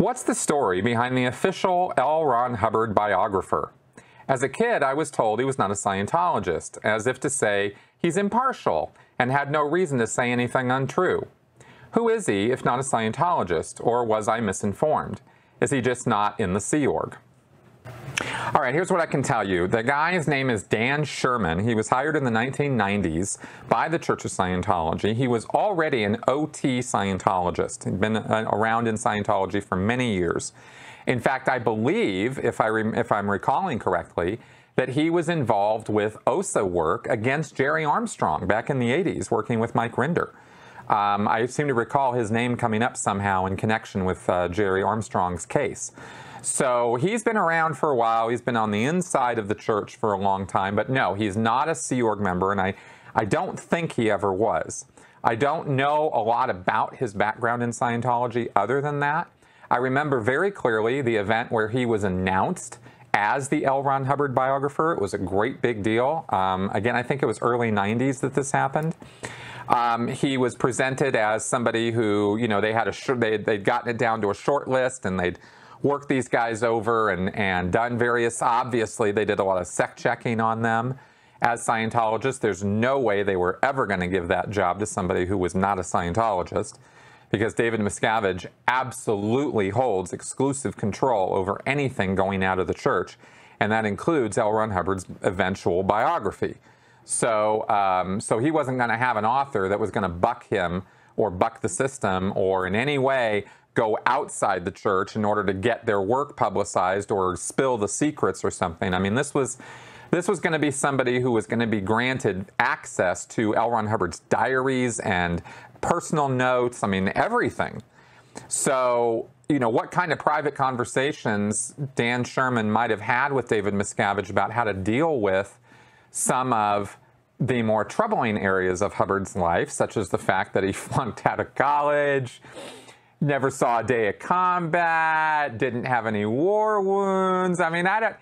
What's the story behind the official L. Ron Hubbard biographer? As a kid, I was told he was not a Scientologist, as if to say he's impartial and had no reason to say anything untrue. Who is he if not a Scientologist, or was I misinformed? Is he just not in the Sea Org? All right, here's what I can tell you. The guy's name is Dan Sherman. He was hired in the 1990s by the Church of Scientology. He was already an OT Scientologist. He'd been around in Scientology for many years. In fact, I believe, if I'm recalling correctly, that he was involved with OSA work against Jerry Armstrong back in the 80s, working with Mike Rinder. I seem to recall his name coming up somehow in connection with Jerry Armstrong's case. So he's been around for a while. He's been on the inside of the church for a long time. But no, he's not a Sea Org member, and I don't think he ever was. I don't know a lot about his background in Scientology other than that. I remember very clearly the event where he was announced as the L. Ron Hubbard biographer. It was a great big deal. Again, I think it was early 90s that this happened. He was presented as somebody who, you know, they'd gotten it down to a short list, and they'd worked these guys over and done various, obviously they did a lot of sect checking on them as Scientologists. There's no way they were ever going to give that job to somebody who was not a Scientologist, because David Miscavige absolutely holds exclusive control over anything going out of the church, and that includes L. Ron Hubbard's eventual biography. So he wasn't going to have an author that was going to buck him or buck the system or in any way go outside the church in order to get their work publicized or spill the secrets or something. I mean, this was going to be somebody who was going to be granted access to L. Ron Hubbard's diaries and personal notes, I mean, everything. So, you know, what kind of private conversations Dan Sherman might have had with David Miscavige about how to deal with some of the more troubling areas of Hubbard's life, such as the fact that he flunked out of college, never saw a day of combat, didn't have any war wounds. I mean, I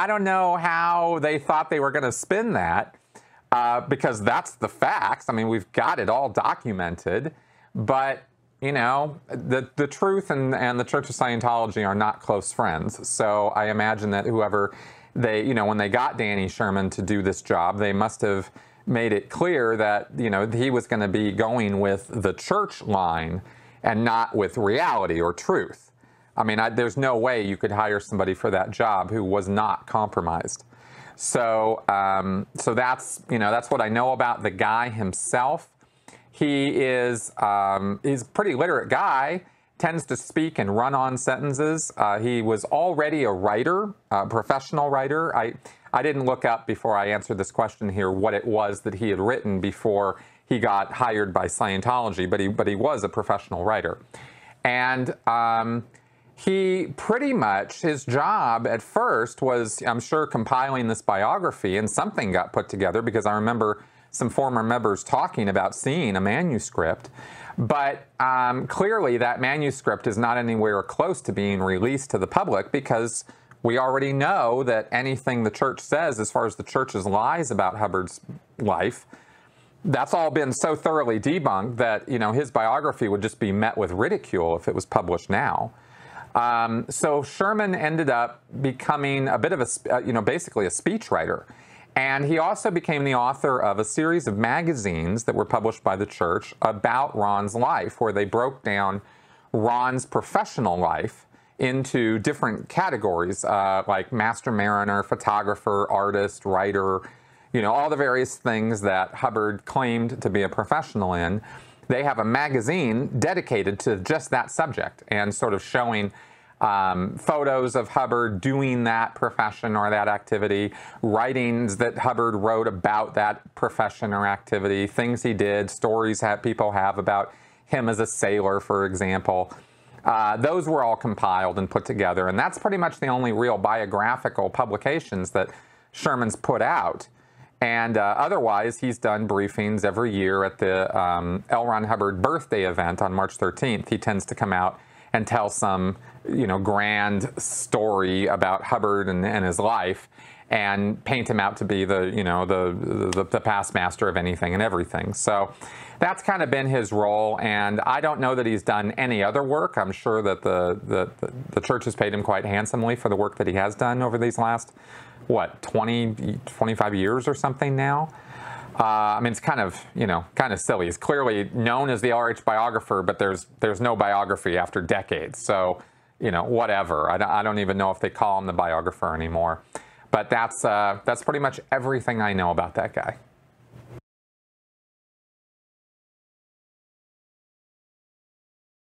don't know how they thought they were going to spin that, because that's the facts. I mean, we've got it all documented, but you know, the truth and the Church of Scientology are not close friends. So I imagine that whoever when they got Danny Sherman to do this job, they must have made it clear that, you know, he was going to be going with the church line and not with reality or truth. I mean, there's no way you could hire somebody for that job who was not compromised. So, that's what I know about the guy himself. He's a pretty literate guy, tends to speak in run-on sentences. He was already a writer, a professional writer. I didn't look up before I answered this question here what it was that he had written before he got hired by Scientology, but he was a professional writer. And he pretty much, his job at first was, I'm sure, compiling this biography, and something got put together because I remember some former members talking about seeing a manuscript. But clearly that manuscript is not anywhere close to being released to the public, because we already know that anything the church says as far as the church's lies about Hubbard's life, that's all been so thoroughly debunked that, you know, his biography would just be met with ridicule if it was published now. So Sherman ended up becoming a bit of a, basically a speechwriter. And he also became the author of a series of magazines that were published by the church about Ron's life, where they broke down Ron's professional life into different categories, like master mariner, photographer, artist, writer, you know, all the various things that Hubbard claimed to be a professional in. They have a magazine dedicated to just that subject and sort of showing photos of Hubbard doing that profession or that activity, writings that Hubbard wrote about that profession or activity, things he did, stories people have about him as a sailor, for example. Those were all compiled and put together, and that's pretty much the only real biographical publications that Sherman's put out. And otherwise, he's done briefings every year at the L. Ron Hubbard birthday event on March 13th. He tends to come out and tell some, you know, grand story about Hubbard and his life. and paint him out to be the, you know, the past master of anything and everything. So that's kind of been his role, and I don't know that he's done any other work. I'm sure that the church has paid him quite handsomely for the work that he has done over these last, what, 25 years or something now. I mean, it's kind of, you know, kind of silly. He's clearly known as the RH biographer, but there's no biography after decades. So, you know, whatever. I don't even know if they call him the biographer anymore. But that's pretty much everything I know about that guy.